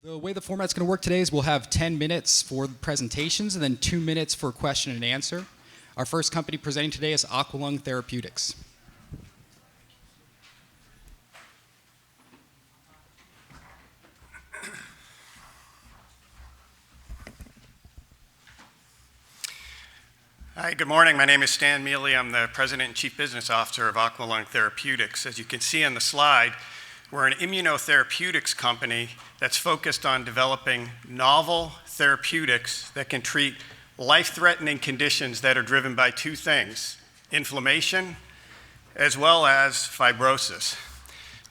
The way the format's going to work today is we'll have 10 minutes for the presentations and then 2 minutes for question and answer. Our first company presenting today is Aqualung Therapeutics. Hi, good morning. My name is Stan Mealy. I'm the President and Chief Business Officer of Aqualung Therapeutics. As you can see on the slide, we're an immunotherapeutics company that's focused on developing novel therapeutics that can treat life-threatening conditions that are driven by two things: inflammation as well as fibrosis.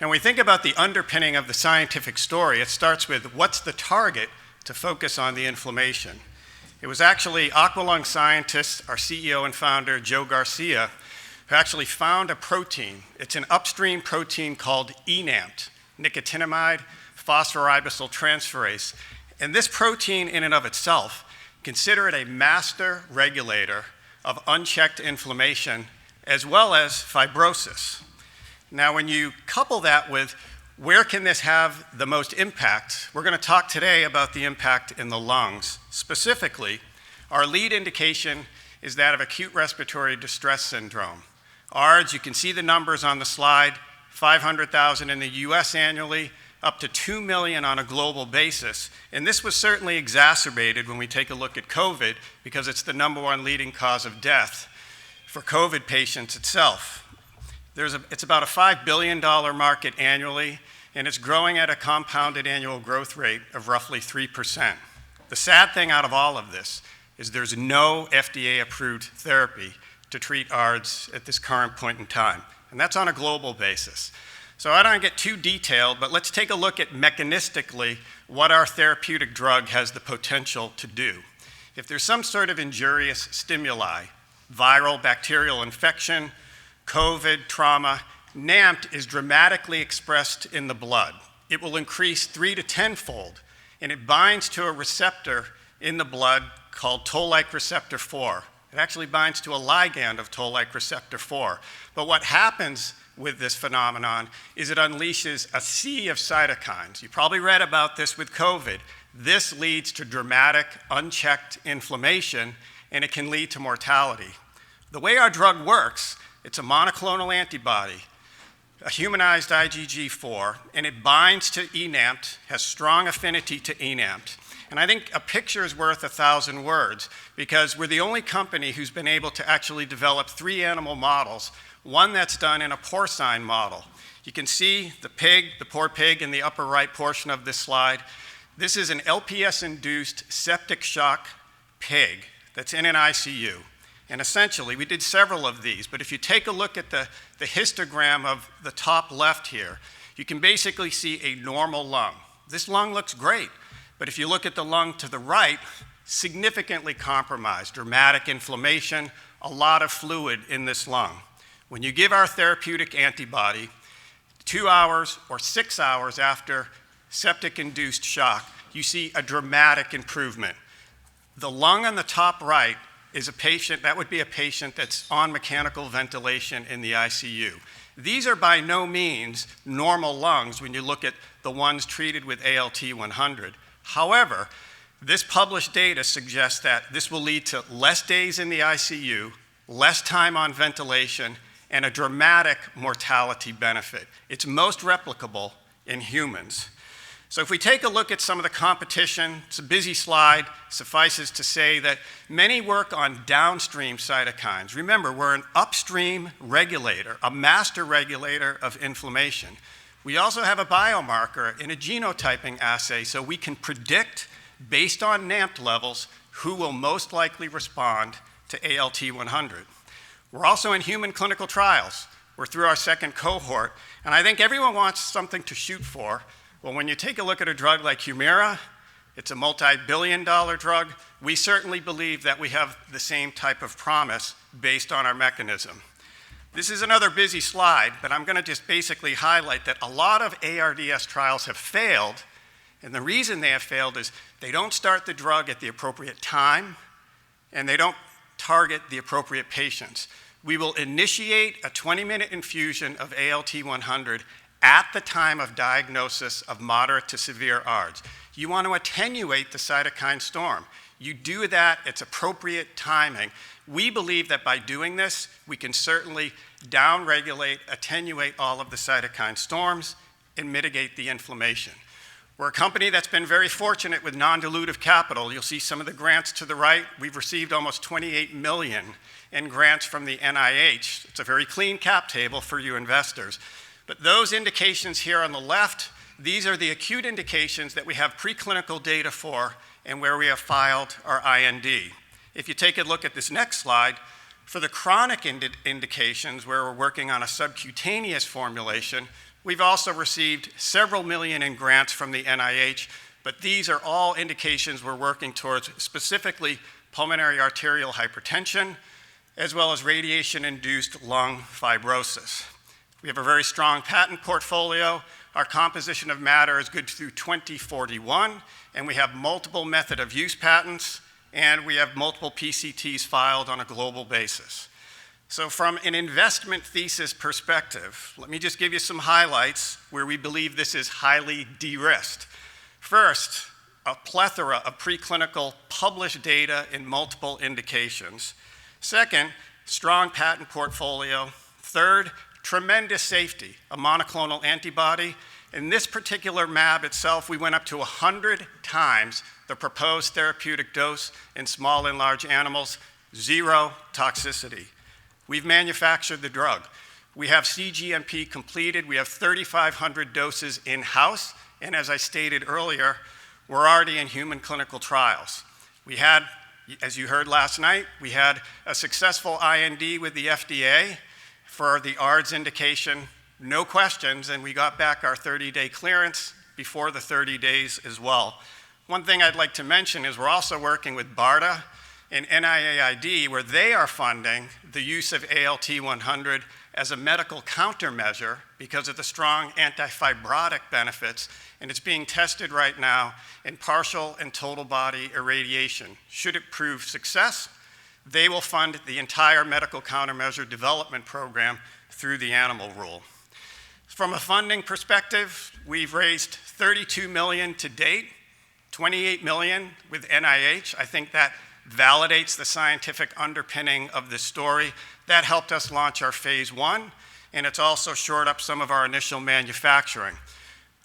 Now, when we think about the underpinning of the scientific story, it starts with what's the target to focus on the inflammation. It was actually Aqualung scientists, our CEO and founder, Joe Garcia, who actually found a protein. It's an upstream protein called eNAMT, nicotinamide phosphoribosyltransferase transferase. And this protein in and of itself, consider it a master regulator of unchecked inflammation as well as fibrosis. Now, when you couple that with where can this have the most impact, we're going to talk today about the impact in the lungs. Specifically, our lead indication is that of acute respiratory distress syndrome. ARDS, you can see the numbers on the slide, 500,000 in the US annually, up to 2 million on a global basis. And this was certainly exacerbated when we take a look at COVID, because it's the #1 leading cause of death for COVID patients itself. It's about a $5 billion market annually, and it's growing at a compounded annual growth rate of roughly 3%. The sad thing out of all of this is there's no FDA-approved therapy to treat ARDS at this current point in time, and that's on a global basis. So I don't get too detailed, but let's take a look at mechanistically what our therapeutic drug has the potential to do. If there's some sort of injurious stimuli, viral, bacterial infection, COVID, trauma, NAMT is dramatically expressed in the blood. It will increase 3 to 10-fold, and it binds to a receptor in the blood called toll-like receptor 4. It actually binds to a ligand of toll-like receptor 4. But what happens with this phenomenon is it unleashes a sea of cytokines. You probably read about this with COVID. This leads to dramatic, unchecked inflammation, and it can lead to mortality. The way our drug works, it's a monoclonal antibody, a humanized IgG4, and it binds to eNAMT, has strong affinity to eNAMT. And I think a picture is worth 1,000 words, because we're the only company who's been able to actually develop 3 animal models, one that's done in a porcine model. You can see the pig, the poor pig, in the upper right portion of this slide. This is an LPS-induced septic shock pig that's in an ICU. And essentially, we did several of these, but if you take a look at the histogram of the top left here, you can basically see a normal lung. This lung looks great, but if you look at the lung to the right, significantly compromised, dramatic inflammation, a lot of fluid in this lung. When you give our therapeutic antibody 2 hours or 6 hours after septic-induced shock, you see a dramatic improvement. The lung on the top right is a patient, that would be a patient that's on mechanical ventilation in the ICU. These are by no means normal lungs when you look at the ones treated with ALT-100. However, this published data suggests that this will lead to less days in the ICU, less time on ventilation, and a dramatic mortality benefit. It's most replicable in humans. So if we take a look at some of the competition, it's a busy slide, suffices to say that many work on downstream cytokines. Remember, we're an upstream regulator, a master regulator of inflammation. We also have a biomarker in a genotyping assay, so we can predict, based on NAMT levels, who will most likely respond to ALT-100. We're also in human clinical trials. We're through our second cohort, and I think everyone wants something to shoot for. Well, when you take a look at a drug like Humira, it's a multi-billion-dollar drug. We certainly believe that we have the same type of promise based on our mechanism. This is another busy slide, but I'm going to just basically highlight that a lot of ARDS trials have failed, and the reason they have failed is they don't start the drug at the appropriate time, and they don't target the appropriate patients. We will initiate a 20-minute infusion of ALT-100 at the time of diagnosis of moderate to severe ARDS. You want to attenuate the cytokine storm. You do that, it's appropriate timing. We believe that by doing this, we can certainly downregulate, attenuate all of the cytokine storms, and mitigate the inflammation. We're a company that's been very fortunate with non-dilutive capital. You'll see some of the grants to the right. We've received almost $28 million in grants from the NIH. It's a very clean cap table for you investors. But those indications here on the left, these are the acute indications that we have preclinical data for and where we have filed our IND. If you take a look at this next slide, for the chronic indications where we're working on a subcutaneous formulation, we've also received several million in grants from the NIH, but these are all indications we're working towards, specifically pulmonary arterial hypertension, as well as radiation-induced lung fibrosis. We have a very strong patent portfolio. Our composition of matter is good through 2041, and we have multiple method of use patents, and we have multiple PCTs filed on a global basis. So from an investment thesis perspective, let me just give you some highlights where we believe this is highly de-risked. First, a plethora of preclinical published data in multiple indications. Second, strong patent portfolio. Third, tremendous safety, a monoclonal antibody. In this particular mAb itself, we went up to 100 times the proposed therapeutic dose in small and large animals, zero toxicity. We've manufactured the drug. We have cGMP completed. We have 3,500 doses in-house. And as I stated earlier, we're already in human clinical trials. We had, as you heard last night, we had a successful IND with the FDA for the ARDS indication, no questions, and we got back our 30-day clearance before the 30 days as well. One thing I'd like to mention is we're also working with BARDA and NIAID, where they are funding the use of ALT-100 as a medical countermeasure because of the strong antifibrotic benefits, and it's being tested right now in partial and total body irradiation. Should it prove success, they will fund the entire medical countermeasure development program through the animal rule. From a funding perspective, we've raised $32 million to date, $28 million with NIH. I think that validates the scientific underpinning of this story. That helped us launch our phase 1, and it's also shored up some of our initial manufacturing.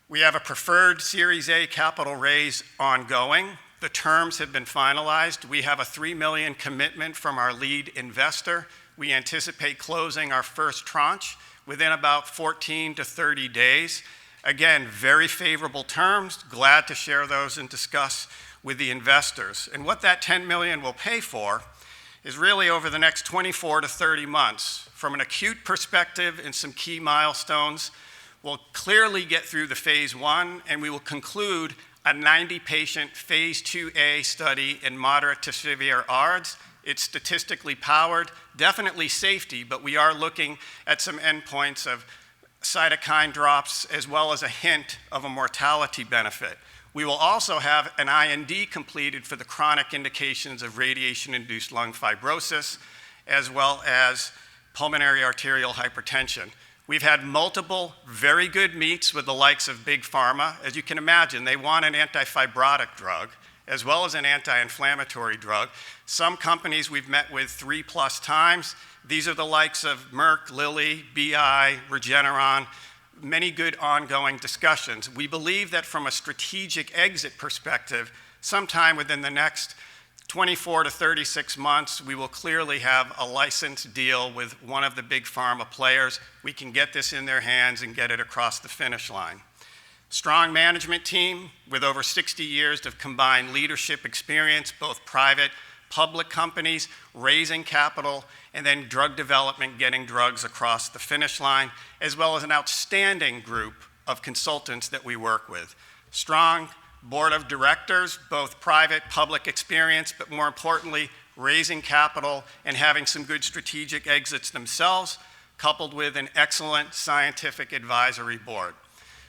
We have a preferred Series A capital raise ongoing. The terms have been finalized. We have a $3 million commitment from our lead investor. We anticipate closing our first tranche within about 14 to 30 days. Again, very favorable terms. Glad to share those and discuss with the investors. And what that $10 million will pay for is really over the next 24 to 30 months. From an acute perspective and some key milestones, we'll clearly get through the phase 1, and we will conclude a 90-patient phase 2A study in moderate to severe ARDS. It's statistically powered, definitely safety, but we are looking at some endpoints of cytokine drops as well as a hint of a mortality benefit. We will also have an IND completed for the chronic indications of radiation-induced lung fibrosis as well as pulmonary arterial hypertension. We've had multiple very good meets with the likes of Big Pharma. As you can imagine, they want an antifibrotic drug as well as an anti-inflammatory drug. Some companies we've met with 3+ times. These are the likes of Merck, Lilly, BI, Regeneron, many good ongoing discussions. We believe that from a strategic exit perspective, sometime within the next 24 to 36 months, we will clearly have a license deal with one of the big pharma players. We can get this in their hands and get it across the finish line. Strong management team with over 60 years of combined leadership experience, both private, public companies, raising capital, and then drug development, getting drugs across the finish line, as well as an outstanding group of consultants that we work with. Strong board of directors, both private, public experience, but more importantly, raising capital and having some good strategic exits themselves, coupled with an excellent scientific advisory board.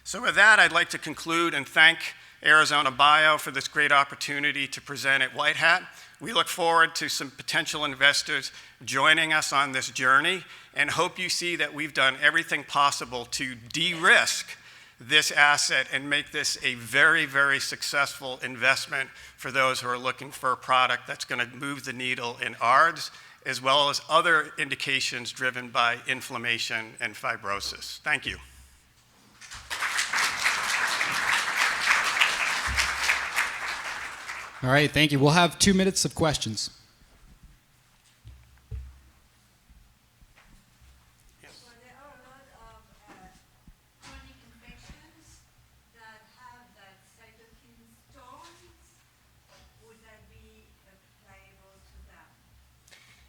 So with that, I'd like to conclude and thank Arizona Bio for this great opportunity to present at White Hat. We look forward to some potential investors joining us on this journey and hope you see that we've done everything possible to de-risk this asset and make this a very, very successful investment for those who are looking for a product that's going to move the needle in ARDS, as well as other indications driven by inflammation and fibrosis. Thank you. All right, thank you. We'll have 2 minutes of questions. Yes. Well, there are a lot of chronic infections that have that cytokine storms. Would that be applicable to them?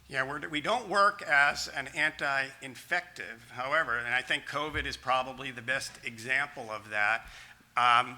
Yeah, we don't work as an anti-infective, however, and I think COVID is probably the best example of that.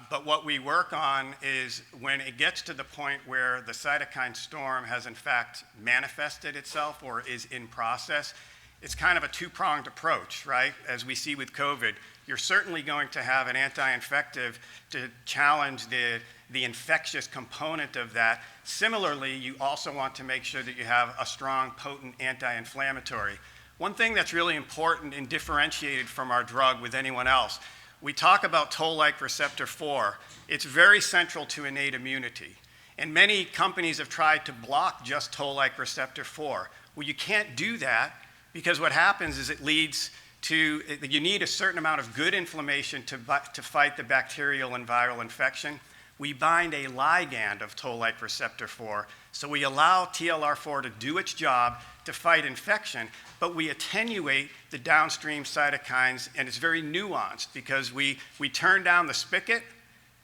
But what we work on is when it gets to the point where the cytokine storm has in fact manifested itself or is in process, it's kind of a two-pronged approach, right? As we see with COVID, you're certainly going to have an anti-infective to challenge the infectious component of that. Similarly, you also want to make sure that you have a strong, potent anti-inflammatory. One thing that's really important and differentiated from our drug with anyone else, we talk about toll-like receptor 4. It's very central to innate immunity. And many companies have tried to block just toll-like receptor 4. Well, you can't do that because what happens is it leads to, you need a certain amount of good inflammation to fight the bacterial and viral infection. We bind a ligand of toll-like receptor 4, so we allow TLR4 to do its job to fight infection, but we attenuate the downstream cytokines, and it's very nuanced because we turn down the spigot,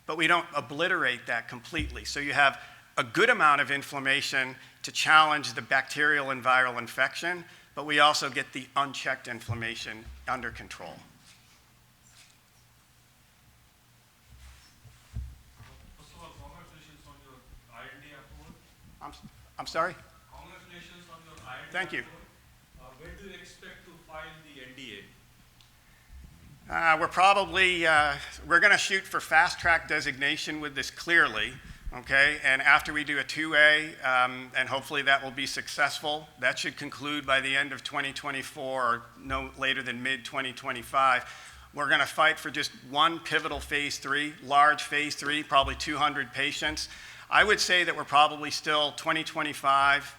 but we don't obliterate that completely. So you have a good amount of inflammation to challenge the bacterial and viral infection, but we also get the unchecked inflammation under control. First of all, congratulations on your IND approval. I'm sorry? Congratulations on your IND Thank you. approval. When do you expect to file the NDA? We're going to shoot for fast track designation with this clearly, okay? And after we do a 2A, and hopefully that will be successful, that should conclude by the end of 2024 or no later than mid-2025. We're going to fight for just one pivotal phase 3, large phase 3, probably 200 patients. I would say that we're probably still 2025,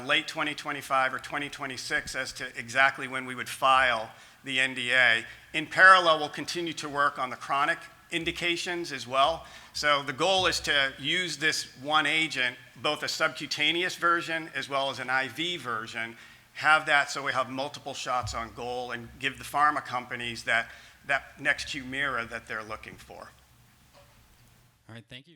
late 2025 or 2026 as to exactly when we would file the NDA. In parallel, we'll continue to work on the chronic indications as well. So the goal is to use this one agent, both a subcutaneous version as well as an IV version, have that so we have multiple shots on goal and give the pharma companies that next Humira that they're looking for. All right, thank you.